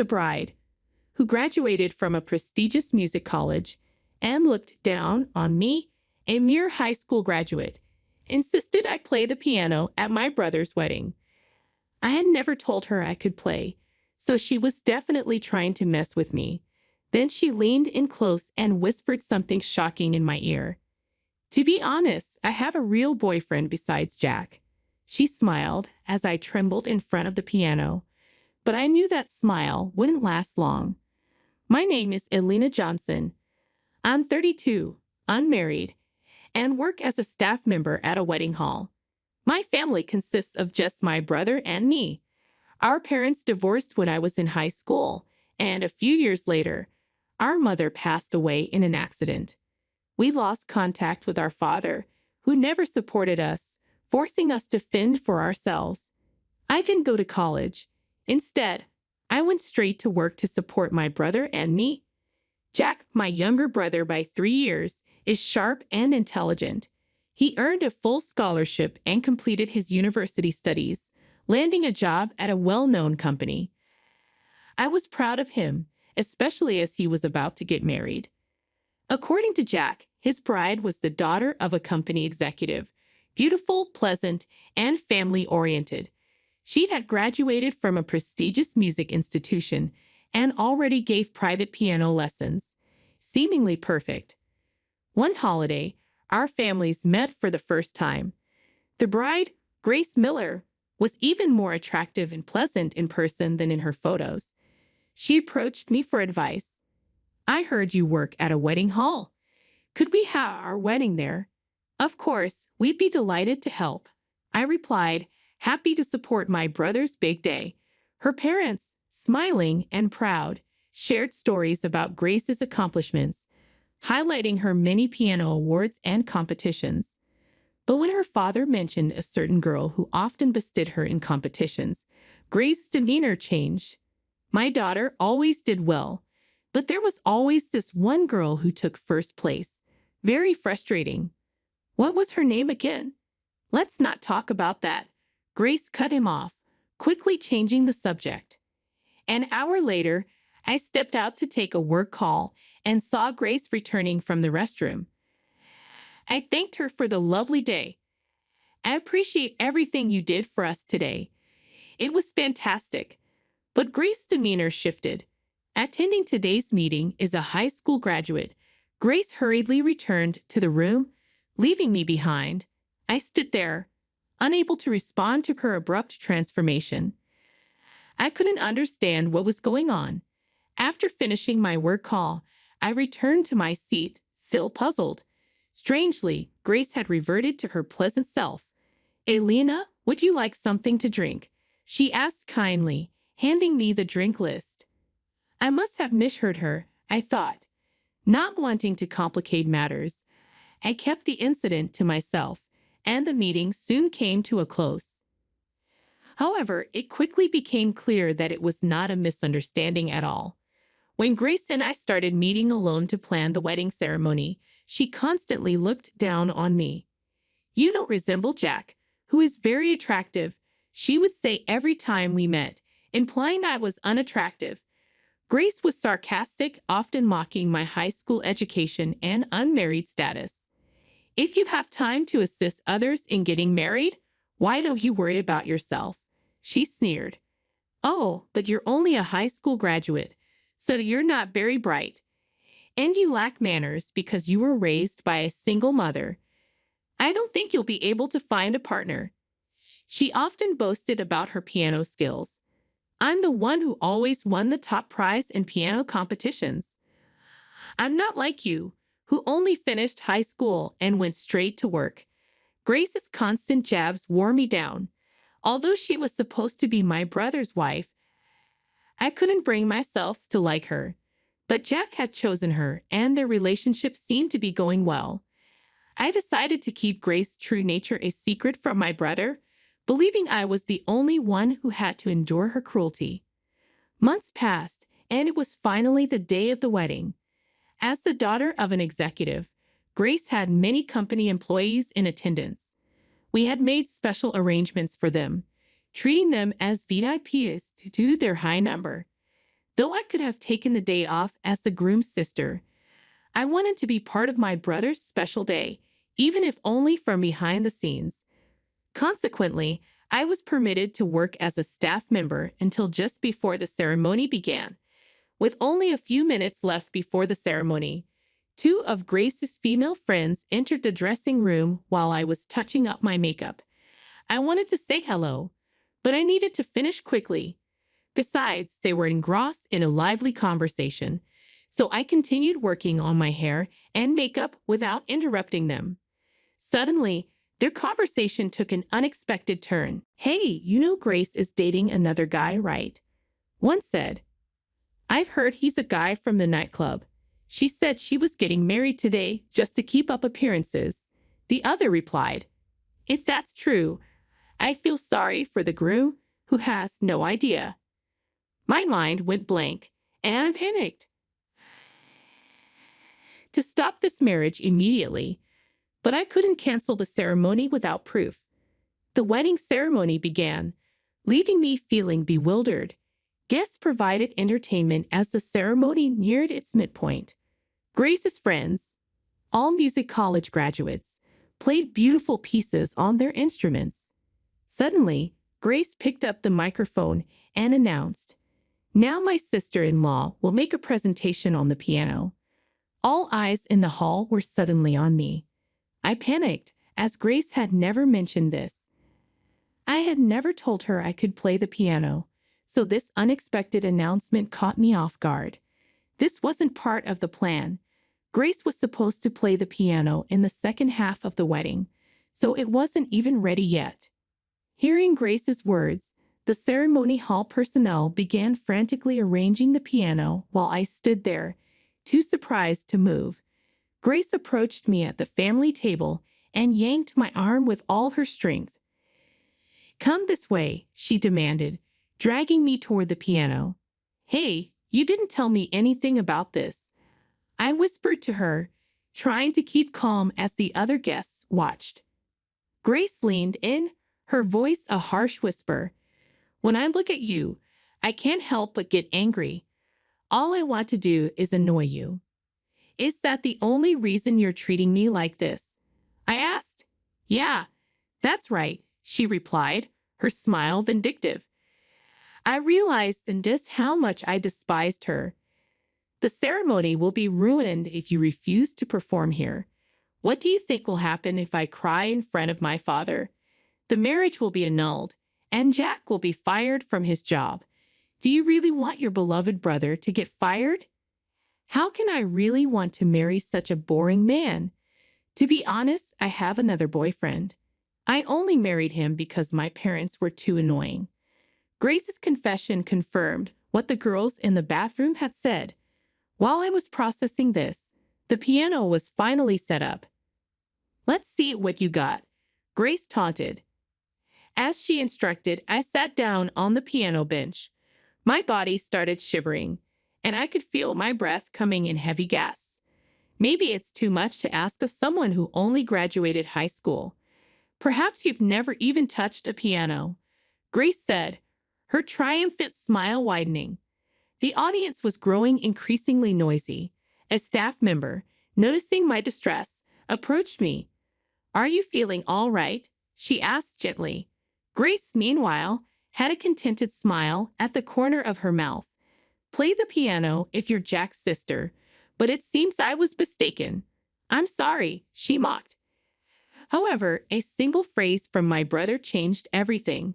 the bride, who graduated from a prestigious music college and looked down on me, a mere high school graduate, insisted I play the piano at my brother's wedding. I had never told her I could play, so she was definitely trying to mess with me. Then she leaned in close and whispered something shocking in my ear. To be honest, I have a real boyfriend besides Jack. She smiled as I trembled in front of the piano, but I knew that smile wouldn't last long. My name is Elena Johnson. I'm 32, unmarried, and work as a staff member at a wedding hall. My family consists of just my brother and me. Our parents divorced when I was in high school, and a few years later, our mother passed away in an accident. We lost contact with our father, who never supported us, forcing us to fend for ourselves. I didn't go to college. Instead, I went straight to work to support my brother and me. Jack, my younger brother by 3 years, is sharp and intelligent. He earned a full scholarship and completed his university studies, landing a job at a well-known company. I was proud of him, especially as he was about to get married. According to Jack, his bride was the daughter of a company executive, beautiful, pleasant, and family-oriented. She had graduated from a prestigious music institution and already gave private piano lessons, seemingly perfect. One holiday, our families met for the first time. The bride, Grace Miller, was even more attractive and pleasant in person than in her photos. She approached me for advice. I heard you work at a wedding hall. Could we have our wedding there? Of course, we'd be delighted to help. I replied, happy to support my brother's big day. Her parents, smiling and proud, shared stories about Grace's accomplishments, highlighting her many piano awards and competitions. But when her father mentioned a certain girl who often bested her in competitions, Grace's demeanor changed. My daughter always did well, but there was always this one girl who took first place. Very frustrating. What was her name again? Let's not talk about that. Grace cut him off, quickly changing the subject. An hour later, I stepped out to take a work call and saw Grace returning from the restroom. I thanked her for the lovely day. I appreciate everything you did for us today. It was fantastic. But Grace's demeanor shifted. Attending today's meeting is a high school graduate. Grace hurriedly returned to the room, leaving me behind. I stood there, unable to respond to her abrupt transformation. I couldn't understand what was going on. After finishing my work call, I returned to my seat, still puzzled. Strangely, Grace had reverted to her pleasant self. Elena, would you like something to drink? She asked kindly, handing me the drink list. I must have misheard her, I thought. Not wanting to complicate matters, I kept the incident to myself, and the meeting soon came to a close. However, it quickly became clear that it was not a misunderstanding at all. When Grace and I started meeting alone to plan the wedding ceremony, she constantly looked down on me. You don't resemble Jack, who is very attractive, she would say every time we met, implying I was unattractive. Grace was sarcastic, often mocking my high school education and unmarried status. If you have time to assist others in getting married, why don't you worry about yourself? She sneered. Oh, but you're only a high school graduate, so you're not very bright. And you lack manners because you were raised by a single mother. I don't think you'll be able to find a partner. She often boasted about her piano skills. I'm the one who always won the top prize in piano competitions. I'm not like you, who only finished high school and went straight to work. Grace's constant jabs wore me down. Although she was supposed to be my brother's wife, I couldn't bring myself to like her. But Jack had chosen her, and their relationship seemed to be going well. I decided to keep Grace's true nature a secret from my brother, believing I was the only one who had to endure her cruelty. Months passed, and it was finally the day of the wedding. As the daughter of an executive, Grace had many company employees in attendance. We had made special arrangements for them, treating them as VIPs due to their high number. Though I could have taken the day off as the groom's sister, I wanted to be part of my brother's special day, even if only from behind the scenes. Consequently, I was permitted to work as a staff member until just before the ceremony began. With only a few minutes left before the ceremony, two of Grace's female friends entered the dressing room while I was touching up my makeup. I wanted to say hello, but I needed to finish quickly. Besides, they were engrossed in a lively conversation, so I continued working on my hair and makeup without interrupting them. Suddenly, their conversation took an unexpected turn. "Hey, you know Grace is dating another guy, right?" One said. "I've heard he's a guy from the nightclub. She said she was getting married today just to keep up appearances." The other replied, "If that's true, I feel sorry for the groom who has no idea." My mind went blank, and I panicked to stop this marriage immediately, but I couldn't cancel the ceremony without proof. The wedding ceremony began, leaving me feeling bewildered. Guests provided entertainment as the ceremony neared its midpoint. Grace's friends, all music college graduates, played beautiful pieces on their instruments. Suddenly, Grace picked up the microphone and announced, "Now my sister-in-law will make a presentation on the piano." All eyes in the hall were suddenly on me. I panicked, as Grace had never mentioned this. I had never told her I could play the piano, so this unexpected announcement caught me off guard. This wasn't part of the plan. Grace was supposed to play the piano in the second half of the wedding, so it wasn't even ready yet. Hearing Grace's words, the ceremony hall personnel began frantically arranging the piano while I stood there, too surprised to move. Grace approached me at the family table and yanked my arm with all her strength. "Come this way," she demanded, dragging me toward the piano. "Hey, you didn't tell me anything about this," I whispered to her, trying to keep calm as the other guests watched. Grace leaned in, her voice a harsh whisper. "When I look at you, I can't help but get angry. All I want to do is annoy you." "Is that the only reason you're treating me like this?" I asked. "Yeah, that's right," she replied, her smile vindictive. I realized in this how much I despised her. "The ceremony will be ruined if you refuse to perform here. What do you think will happen if I cry in front of my father? The marriage will be annulled, and Jack will be fired from his job. Do you really want your beloved brother to get fired? How can I really want to marry such a boring man? To be honest, I have another boyfriend. I only married him because my parents were too annoying." Grace's confession confirmed what the girls in the bathroom had said. While I was processing this, the piano was finally set up. "Let's see what you got," Grace taunted. As she instructed, I sat down on the piano bench. My body started shivering, and I could feel my breath coming in heavy gasps. Maybe it's too much to ask of someone who only graduated high school. "Perhaps you've never even touched a piano," Grace said, her triumphant smile widening. The audience was growing increasingly noisy. A staff member, noticing my distress, approached me. "Are you feeling all right?" she asked gently. Grace, meanwhile, had a contented smile at the corner of her mouth. "Play the piano if you're Jack's sister, but it seems I was mistaken." "I'm sorry," she mocked. However, a single phrase from my brother changed everything.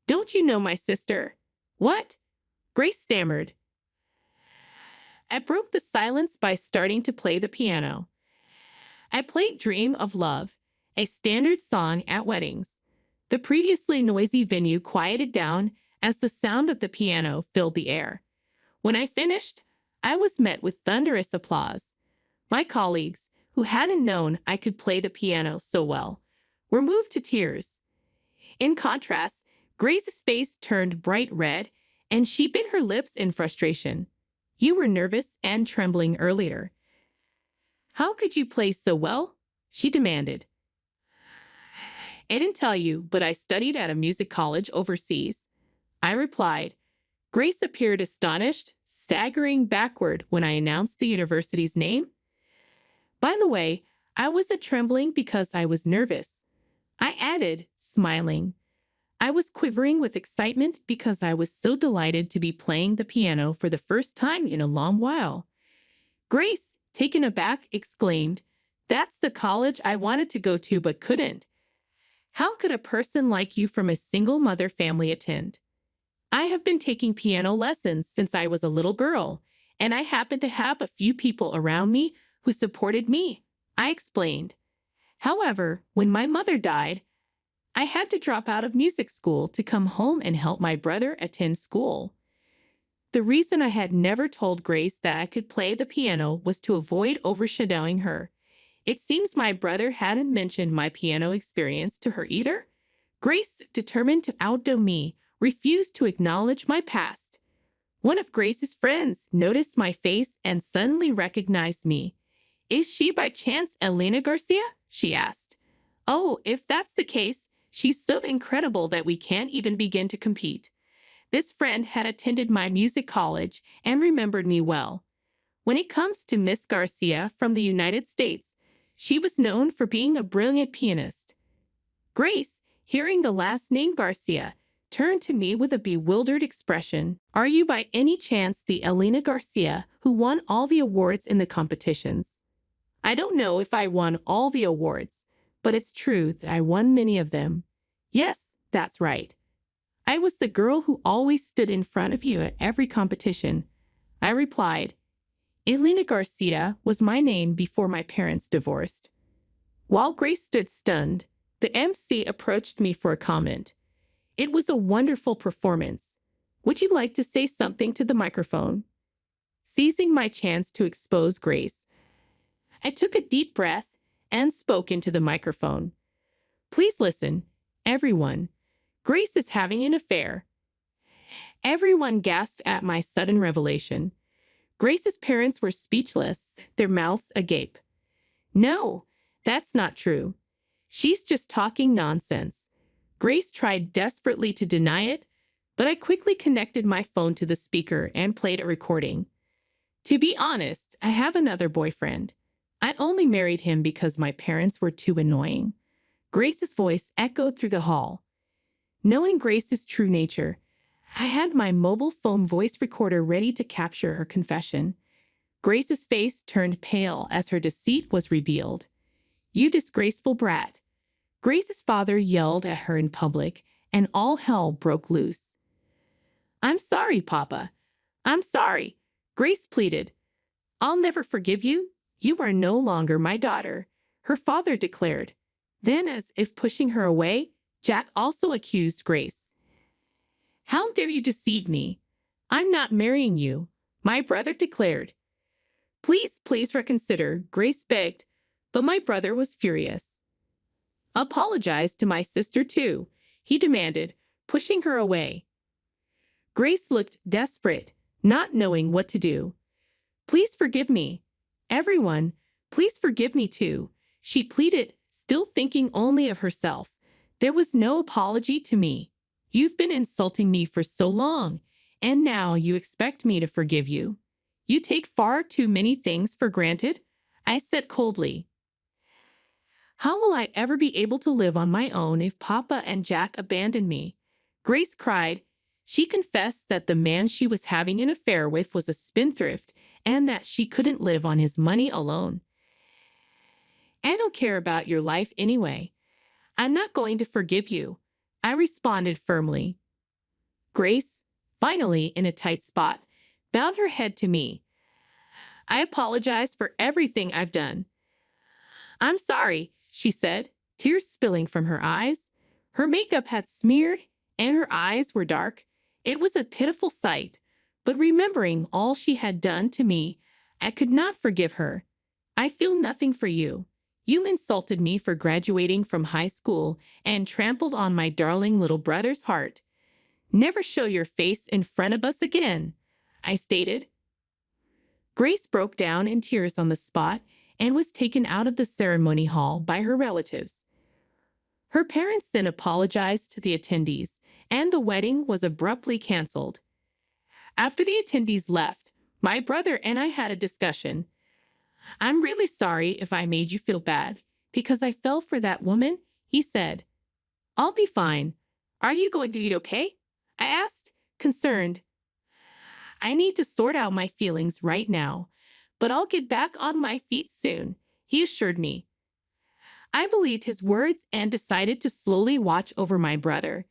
"Don't you know my sister?" "What?" Grace stammered. I broke the silence by starting to play the piano. I played Dream of Love, a standard song at weddings. The previously noisy venue quieted down as the sound of the piano filled the air. When I finished, I was met with thunderous applause. My colleagues, who hadn't known I could play the piano so well, were moved to tears. In contrast, Grace's face turned bright red, and she bit her lips in frustration. "You were nervous and trembling earlier. How could you play so well?" she demanded. "I didn't tell you, but I studied at a music college overseas," I replied. Grace appeared astonished, staggering backward when I announced the university's name. By the way, I wasn't trembling because I was nervous. I added, smiling. I was quivering with excitement because I was so delighted to be playing the piano for the first time in a long while. Grace, taken aback, exclaimed, "That's the college I wanted to go to but couldn't. How could a person like you from a single mother family attend?" "I have been taking piano lessons since I was a little girl, and I happen to have a few people around me who supported me," I explained. "However, when my mother died, I had to drop out of music school to come home and help my brother attend school." The reason I had never told Grace that I could play the piano was to avoid overshadowing her. It seems my brother hadn't mentioned my piano experience to her either. Grace, determined to outdo me, refused to acknowledge my past. One of Grace's friends noticed my face and suddenly recognized me. "Is she by chance Elena Garcia?" she asked. "Oh, if that's the case, she's so incredible that we can't even begin to compete." This friend had attended my music college and remembered me well. When it comes to Miss Garcia from the United States, she was known for being a brilliant pianist. Grace, hearing the last name Garcia, turned to me with a bewildered expression. "Are you by any chance the Elena Garcia who won all the awards in the competitions?" "I don't know if I won all the awards, but it's true that I won many of them." "Yes, that's right. I was the girl who always stood in front of you at every competition," I replied. Elena Garcia was my name before my parents divorced. While Grace stood stunned, the MC approached me for a comment. "It was a wonderful performance. Would you like to say something to the microphone?" Seizing my chance to expose Grace, I took a deep breath and spoke into the microphone. "Please listen, everyone. Grace is having an affair." Everyone gasped at my sudden revelation. Grace's parents were speechless, their mouths agape. "No, that's not true. She's just talking nonsense." Grace tried desperately to deny it, but I quickly connected my phone to the speaker and played a recording. "To be honest, I have another boyfriend. I only married him because my parents were too annoying." Grace's voice echoed through the hall. Knowing Grace's true nature, I had my mobile phone voice recorder ready to capture her confession. Grace's face turned pale as her deceit was revealed. "You disgraceful brat." Grace's father yelled at her in public, and all hell broke loose. "I'm sorry, Papa. I'm sorry," Grace pleaded. "I'll never forgive you. You are no longer my daughter," her father declared. Then, as if pushing her away, Jack also accused Grace. "How dare you deceive me? I'm not marrying you," my brother declared. "Please, please reconsider," Grace begged, but my brother was furious. "Apologize to my sister too," he demanded, pushing her away. Grace looked desperate, not knowing what to do. "Please forgive me. Everyone, please forgive me too," she pleaded, still thinking only of herself. "There was no apology to me. You've been insulting me for so long, and now you expect me to forgive you. You take far too many things for granted," I said coldly. "How will I ever be able to live on my own if Papa and Jack abandon me?" Grace cried. She confessed that the man she was having an affair with was a spendthrift and that she couldn't live on his money alone. "I don't care about your life anyway. I'm not going to forgive you," I responded firmly. Grace, finally in a tight spot, bowed her head to me. "I apologize for everything I've done." "I'm sorry," she said, tears spilling from her eyes. Her makeup had smeared and her eyes were dark. It was a pitiful sight, but remembering all she had done to me, I could not forgive her. "I feel nothing for you. You insulted me for graduating from high school and trampled on my darling little brother's heart. Never show your face in front of us again," I stated. Grace broke down in tears on the spot and was taken out of the ceremony hall by her relatives. Her parents then apologized to the attendees, and the wedding was abruptly canceled. After the attendees left, My brother and I had a discussion. I'm really sorry if I made you feel bad because I fell for that woman, he said. I'll be fine. Are you going to be okay? I asked, concerned. I need to sort out my feelings right now, but I'll get back on my feet soon, he assured me. I believed his words and decided to slowly watch over my brother.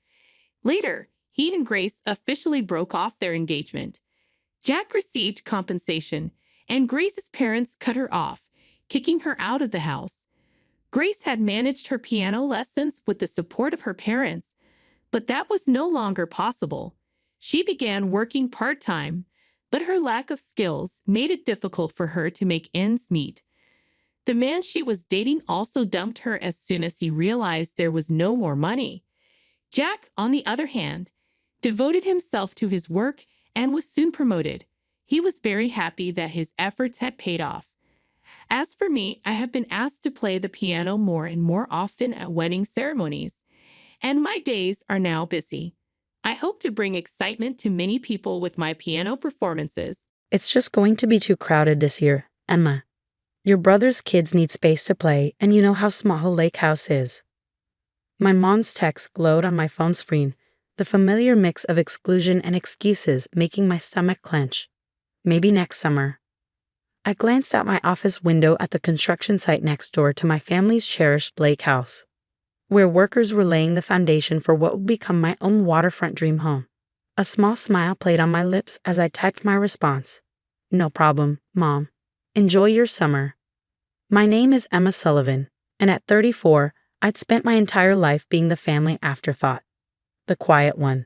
Later, he and Grace officially broke off their engagement. Jack received compensation, and Grace's parents cut her off, kicking her out of the house. Grace had managed her piano lessons with the support of her parents, but that was no longer possible. She began working part-time, but her lack of skills made it difficult for her to make ends meet. The man she was dating also dumped her as soon as he realized there was no more money. Jack, on the other hand, devoted himself to his work and was soon promoted. He was very happy that his efforts had paid off. As for me, I have been asked to play the piano more and more often at wedding ceremonies, and my days are now busy. I hope to bring excitement to many people with my piano performances. It's just going to be too crowded this year, Emma. Your brother's kids need space to play, and you know how small a lake house is. My mom's text glowed on my phone screen, the familiar mix of exclusion and excuses making my stomach clench. Maybe next summer. I glanced out my office window at the construction site next door to my family's cherished lake house, where workers were laying the foundation for what would become my own waterfront dream home. A small smile played on my lips as I typed my response. No problem, Mom. Enjoy your summer. My name is Emma Sullivan, and at 34, I'd spent my entire life being the family afterthought. The quiet one.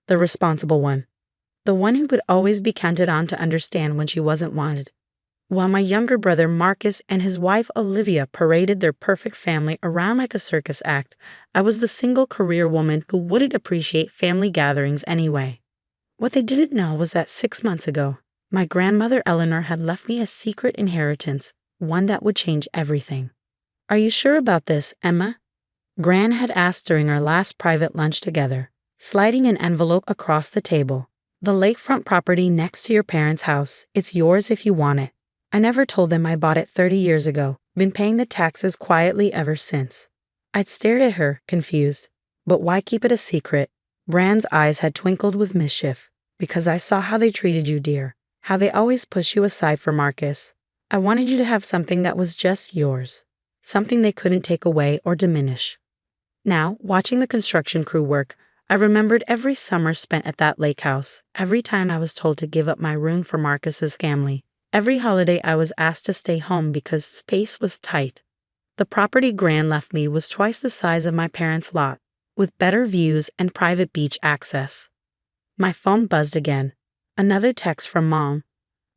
The responsible one. The one who could always be counted on to understand when she wasn't wanted. While my younger brother Marcus and his wife Olivia paraded their perfect family around like a circus act, I was the single career woman who wouldn't appreciate family gatherings anyway. What they didn't know was that 6 months ago, my grandmother Eleanor had left me a secret inheritance, one that would change everything. Are you sure about this, Emma? Gran had asked during our last private lunch together, sliding an envelope across the table. The lakefront property next to your parents' house, it's yours if you want it. I never told them I bought it 30 years ago, been paying the taxes quietly ever since. I'd stared at her, confused. But why keep it a secret? Bran's eyes had twinkled with mischief. Because I saw how they treated you, dear. How they always push you aside for Marcus. I wanted you to have something that was just yours. Something they couldn't take away or diminish. Now, watching the construction crew work, I remembered every summer spent at that lake house, every time I was told to give up my room for Marcus's family, every holiday I was asked to stay home because space was tight. The property Gran left me was twice the size of my parents' lot, with better views and private beach access. My phone buzzed again. Another text from Mom.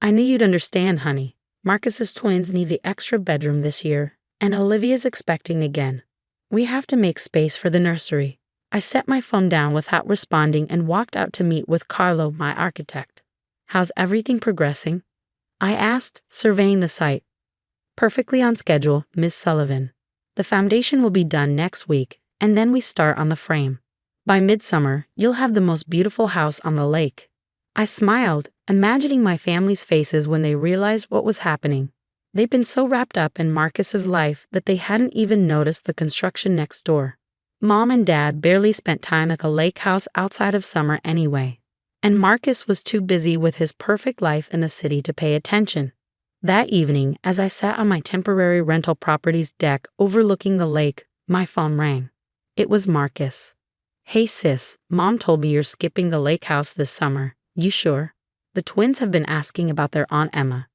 I knew you'd understand, honey. Marcus's twins need the extra bedroom this year, and Olivia's expecting again. We have to make space for the nursery. I set my phone down without responding and walked out to meet with Carlo, my architect. How's everything progressing? I asked, surveying the site. Perfectly on schedule, Miss Sullivan. The foundation will be done next week, and then we start on the frame. By midsummer, you'll have the most beautiful house on the lake. I smiled, imagining my family's faces when they realized what was happening. They'd been so wrapped up in Marcus's life that they hadn't even noticed the construction next door. Mom and Dad barely spent time at the lake house outside of summer anyway. And Marcus was too busy with his perfect life in the city to pay attention. That evening, as I sat on my temporary rental property's deck overlooking the lake, my phone rang. It was Marcus. Hey sis, Mom told me you're skipping the lake house this summer. You sure? The twins have been asking about their Aunt Emma.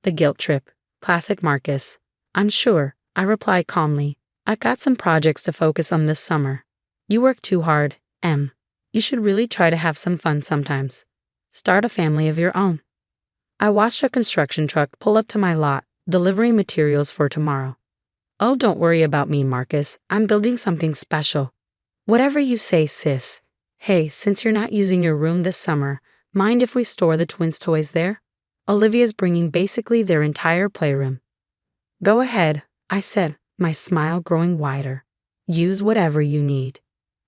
The guilt trip. Classic Marcus. I'm sure, I replied calmly. I've got some projects to focus on this summer. You work too hard, Em. You should really try to have some fun sometimes. Start a family of your own. I watched a construction truck pull up to my lot, delivering materials for tomorrow. Oh, don't worry about me, Marcus. I'm building something special. Whatever you say, sis. Hey, since you're not using your room this summer, mind if we store the twins' toys there? Olivia's bringing basically their entire playroom. Go ahead, I said, my smile growing wider. Use whatever you need.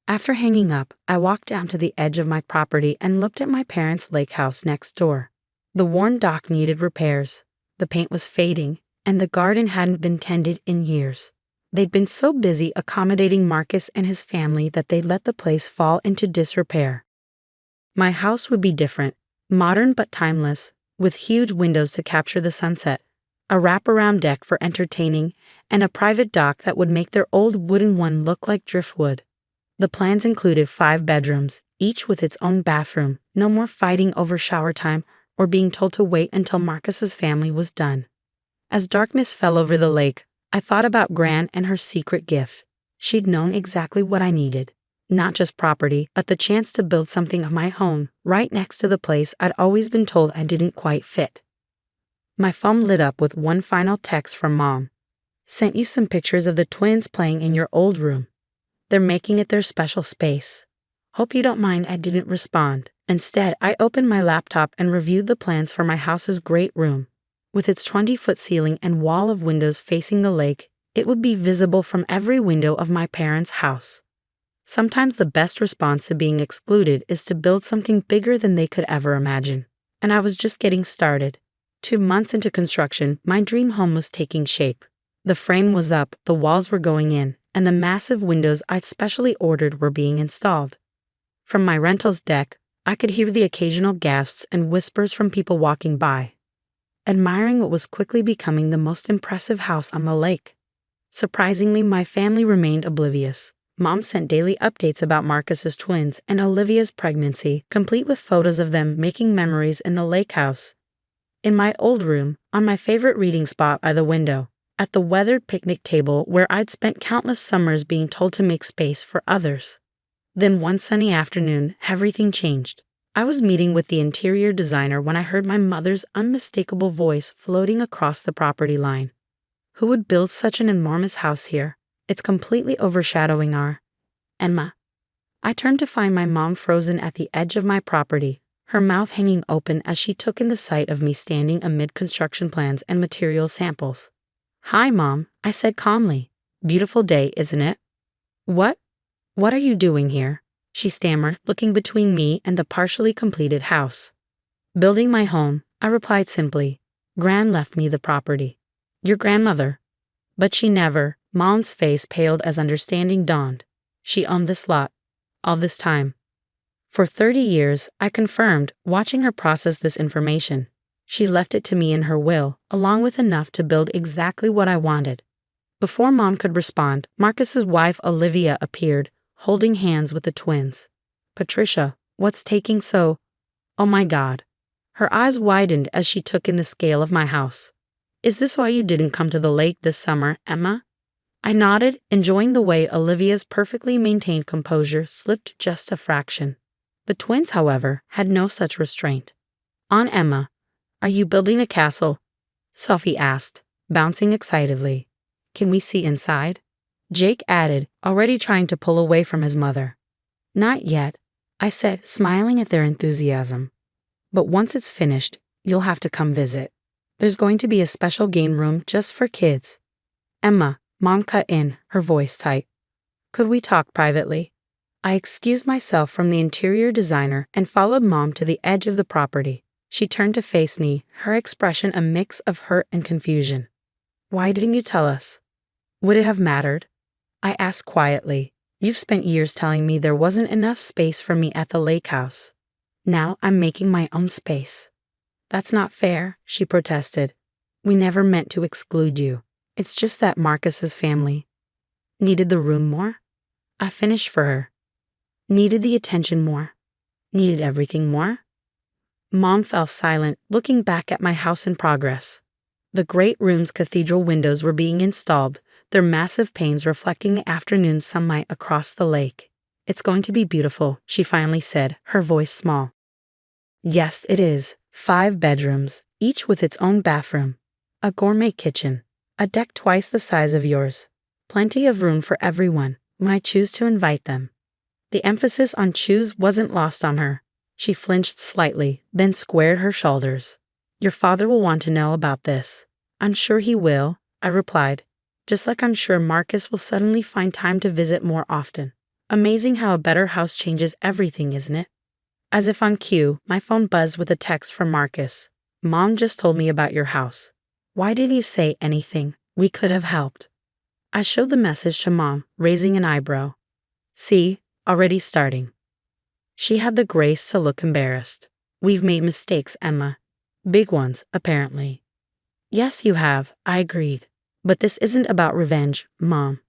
After hanging up, I walked down to the edge of my property and looked at my parents' lake house next door. The worn dock needed repairs, the paint was fading, and the garden hadn't been tended in years. They'd been so busy accommodating Marcus and his family that they'd let the place fall into disrepair. My house would be different, modern but timeless, with huge windows to capture the sunset, a wraparound deck for entertaining, and a private dock that would make their old wooden one look like driftwood. The plans included 5 bedrooms, each with its own bathroom, no more fighting over shower time or being told to wait until Marcus's family was done. As darkness fell over the lake, I thought about Gran and her secret gift. She'd known exactly what I needed. Not just property, but the chance to build something of my own, right next to the place I'd always been told I didn't quite fit. My phone lit up with one final text from Mom. Sent you some pictures of the twins playing in your old room. They're making it their special space. Hope you don't mind I didn't respond. Instead, I opened my laptop and reviewed the plans for my house's great room. With its 20-foot ceiling and wall of windows facing the lake, it would be visible from every window of my parents' house. Sometimes the best response to being excluded is to build something bigger than they could ever imagine. And I was just getting started. 2 months into construction, my dream home was taking shape. The frame was up, the walls were going in, and the massive windows I'd specially ordered were being installed. From my rental's deck, I could hear the occasional gasps and whispers from people walking by, admiring what was quickly becoming the most impressive house on the lake. Surprisingly, my family remained oblivious. Mom sent daily updates about Marcus's twins and Olivia's pregnancy, complete with photos of them making memories in the lake house. In my old room, on my favorite reading spot by the window, at the weathered picnic table where I'd spent countless summers being told to make space for others. Then one sunny afternoon, everything changed. I was meeting with the interior designer when I heard my mother's unmistakable voice floating across the property line. Who would build such an enormous house here? It's completely overshadowing our Emma. I turned to find my mom frozen at the edge of my property, her mouth hanging open as she took in the sight of me standing amid construction plans and material samples. Hi, Mom, I said calmly. Beautiful day, isn't it? What are you doing here? She stammered, looking between me and the partially completed house. Building my home, I replied simply. Gran left me the property. Your grandmother. But she never. Mom's face paled as understanding dawned. She owned this lot. All this time. For 30 years, I confirmed, watching her process this information. She left it to me in her will, along with enough to build exactly what I wanted. Before Mom could respond, Marcus's wife Olivia appeared, holding hands with the twins. Patricia, what's taking so? Oh my God. Her eyes widened as she took in the scale of my house. Is this why you didn't come to the lake this summer, Emma? I nodded, enjoying the way Olivia's perfectly maintained composure slipped just a fraction. The twins, however, had no such restraint. Aunt Emma, are you building a castle? Sophie asked, bouncing excitedly. Can we see inside? Jake added, already trying to pull away from his mother. Not yet, I said, smiling at their enthusiasm. But once it's finished, you'll have to come visit. There's going to be a special game room just for kids. Emma, Mom cut in, her voice tight. Could we talk privately? I excused myself from the interior designer and followed Mom to the edge of the property. She turned to face me, her expression a mix of hurt and confusion. Why didn't you tell us? Would it have mattered? I asked quietly. You've spent years telling me there wasn't enough space for me at the lake house. Now I'm making my own space. That's not fair, she protested. We never meant to exclude you. It's just that Marcus's family needed the room more. I finished for her. Needed the attention more. Needed everything more. Mom fell silent, looking back at my house in progress. The great room's cathedral windows were being installed, their massive panes reflecting the afternoon sunlight across the lake. It's going to be beautiful, she finally said, her voice small. Yes, it is. 5 bedrooms, each with its own bathroom. A gourmet kitchen. A deck twice the size of yours. Plenty of room for everyone, when I choose to invite them. The emphasis on choose wasn't lost on her. She flinched slightly, then squared her shoulders. Your father will want to know about this. I'm sure he will, I replied. Just like I'm sure Marcus will suddenly find time to visit more often. Amazing how a better house changes everything, isn't it? As if on cue, my phone buzzed with a text from Marcus. Mom just told me about your house. Why didn't you say anything? We could have helped. I showed the message to Mom, raising an eyebrow. See, already starting. She had the grace to look embarrassed. We've made mistakes, Emma. Big ones, apparently. Yes, you have, I agreed. But this isn't about revenge, Mom.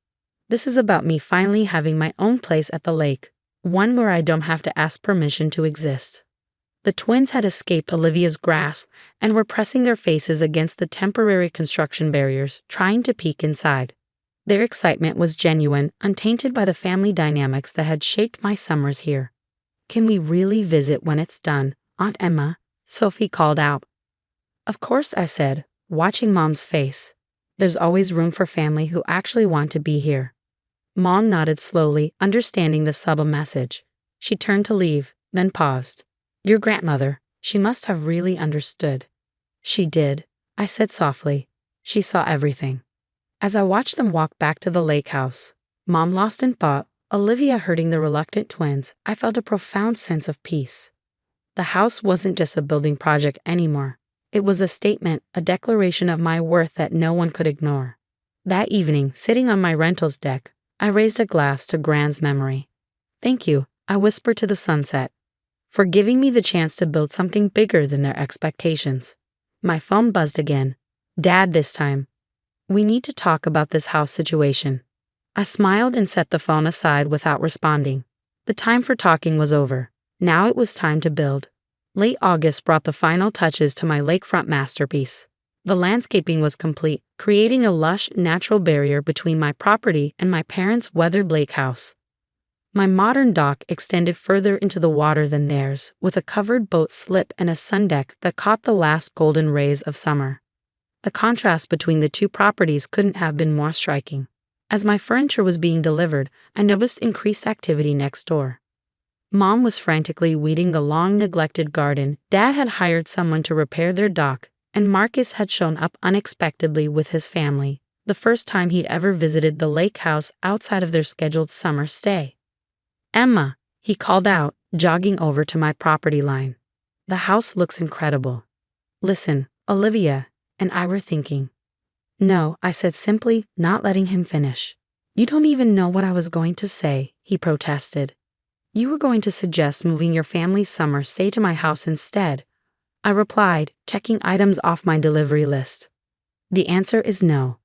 This is about me finally having my own place at the lake, one where I don't have to ask permission to exist. The twins had escaped Olivia's grasp and were pressing their faces against the temporary construction barriers, trying to peek inside. Their excitement was genuine, untainted by the family dynamics that had shaped my summers here. Can we really visit when it's done, Aunt Emma? Sophie called out. Of course, I said, watching Mom's face. There's always room for family who actually want to be here. Mom nodded slowly, understanding the subtle message. She turned to leave, then paused. Your grandmother, she must have really understood. She did, I said softly. She saw everything. As I watched them walk back to the lake house, Mom lost in thought, Olivia herding the reluctant twins, I felt a profound sense of peace. The house wasn't just a building project anymore. It was a statement, a declaration of my worth that no one could ignore. That evening, sitting on my rental's deck, I raised a glass to Gran's memory. Thank you, I whispered to the sunset, for giving me the chance to build something bigger than their expectations. My phone buzzed again. Dad this time. We need to talk about this house situation. I smiled and set the phone aside without responding. The time for talking was over. Now it was time to build. Late August brought the final touches to my lakefront masterpiece. The landscaping was complete, creating a lush, natural barrier between my property and my parents' weathered lake house. My modern dock extended further into the water than theirs, with a covered boat slip and a sundeck that caught the last golden rays of summer. The contrast between the two properties couldn't have been more striking. As my furniture was being delivered, I noticed increased activity next door. Mom was frantically weeding the long-neglected garden, Dad had hired someone to repair their dock, and Marcus had shown up unexpectedly with his family, the first time he'd ever visited the lake house outside of their scheduled summer stay. Emma, he called out, jogging over to my property line. The house looks incredible. Listen, Olivia and I were thinking. No, I said simply, not letting him finish. You don't even know what I was going to say, he protested. You were going to suggest moving your family's summer stay to my house instead. I replied, checking items off my delivery list. The answer is no.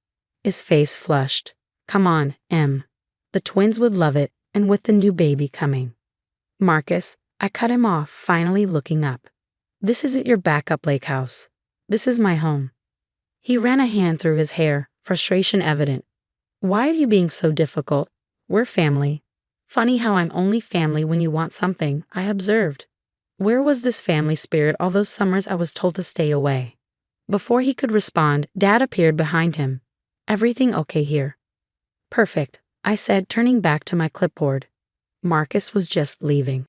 His face flushed. Come on, Em. The twins would love it, and with the new baby coming. Marcus, I cut him off, finally looking up. This isn't your backup lake house. This is my home. He ran a hand through his hair, frustration evident. Why are you being so difficult? We're family. Funny how I'm only family when you want something, I observed. Where was this family spirit all those summers I was told to stay away? Before he could respond, Dad appeared behind him. Everything okay here? Perfect, I said, turning back to my clipboard. Marcus was just leaving.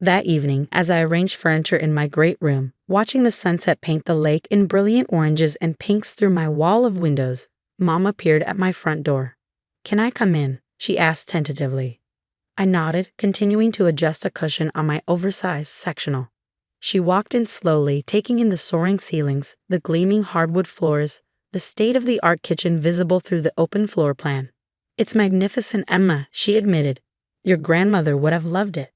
That evening, as I arranged furniture in my great room, watching the sunset paint the lake in brilliant oranges and pinks through my wall of windows, Mom appeared at my front door. Can I come in? She asked tentatively. I nodded, continuing to adjust a cushion on my oversized sectional. She walked in slowly, taking in the soaring ceilings, the gleaming hardwood floors, the state-of-the-art kitchen visible through the open floor plan. It's magnificent, Emma, she admitted. Your grandmother would have loved it.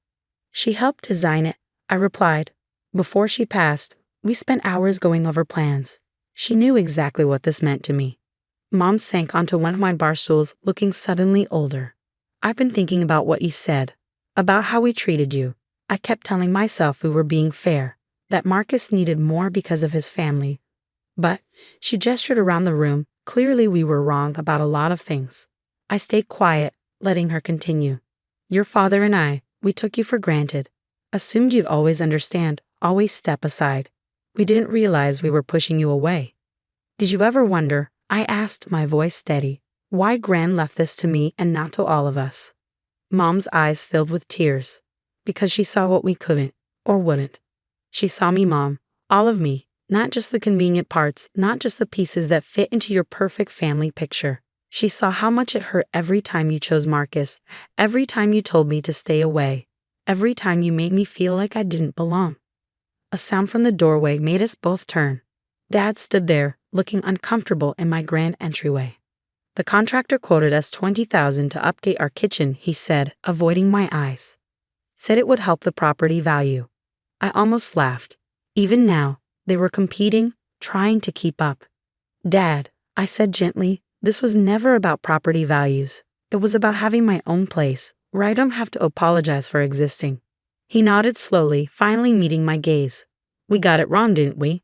She helped design it, I replied. Before she passed, we spent hours going over plans. She knew exactly what this meant to me. Mom sank onto one of my bar stools, looking suddenly older. I've been thinking about what you said, about how we treated you. I kept telling myself we were being fair, that Marcus needed more because of his family. But, she gestured around the room, clearly we were wrong about a lot of things. I stayed quiet, letting her continue. Your father and I, we took you for granted. Assumed you'd always understand, always step aside. We didn't realize we were pushing you away. Did you ever wonder, I asked, my voice steady, why Gran left this to me and not to all of us? Mom's eyes filled with tears. Because she saw what we couldn't, or wouldn't. She saw me, Mom, all of me, not just the convenient parts, not just the pieces that fit into your perfect family picture. She saw how much it hurt every time you chose Marcus, every time you told me to stay away, every time you made me feel like I didn't belong. A sound from the doorway made us both turn. Dad stood there, looking uncomfortable in my grand entryway. The contractor quoted us $20,000 to update our kitchen, he said, avoiding my eyes. Said it would help the property value. I almost laughed. Even now, they were competing, trying to keep up. Dad, I said gently, this was never about property values. It was about having my own place, where I don't have to apologize for existing. He nodded slowly, finally meeting my gaze. We got it wrong, didn't we?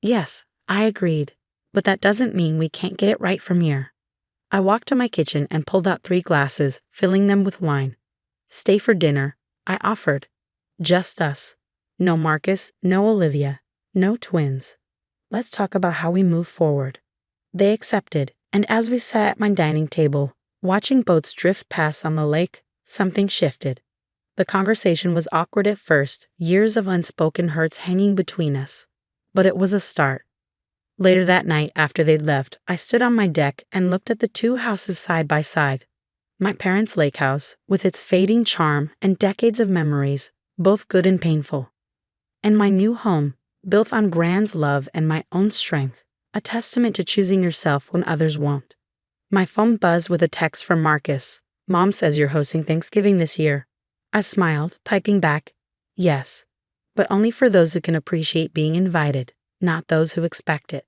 Yes, I agreed. But that doesn't mean we can't get it right from here. I walked to my kitchen and pulled out 3 glasses, filling them with wine. Stay for dinner, I offered. Just us. No Marcus, no Olivia, no twins. Let's talk about how we move forward. They accepted, and as we sat at my dining table, watching boats drift past on the lake, something shifted. The conversation was awkward at first, years of unspoken hurts hanging between us. But it was a start. Later that night, after they'd left, I stood on my deck and looked at the 2 houses side by side. My parents' lake house, with its fading charm and decades of memories, both good and painful. And my new home, built on Grand's love and my own strength, a testament to choosing yourself when others won't. My phone buzzed with a text from Marcus. Mom says you're hosting Thanksgiving this year. I smiled, typing back, yes, but only for those who can appreciate being invited, not those who expect it.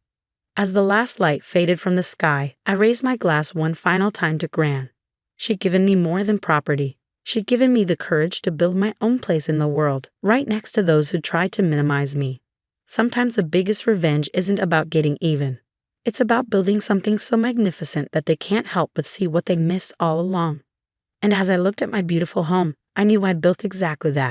As the last light faded from the sky, I raised my glass one final time to Gran. She'd given me more than property. She'd given me the courage to build my own place in the world, right next to those who tried to minimize me. Sometimes the biggest revenge isn't about getting even. It's about building something so magnificent that they can't help but see what they missed all along. And as I looked at my beautiful home, I knew I'd built exactly that.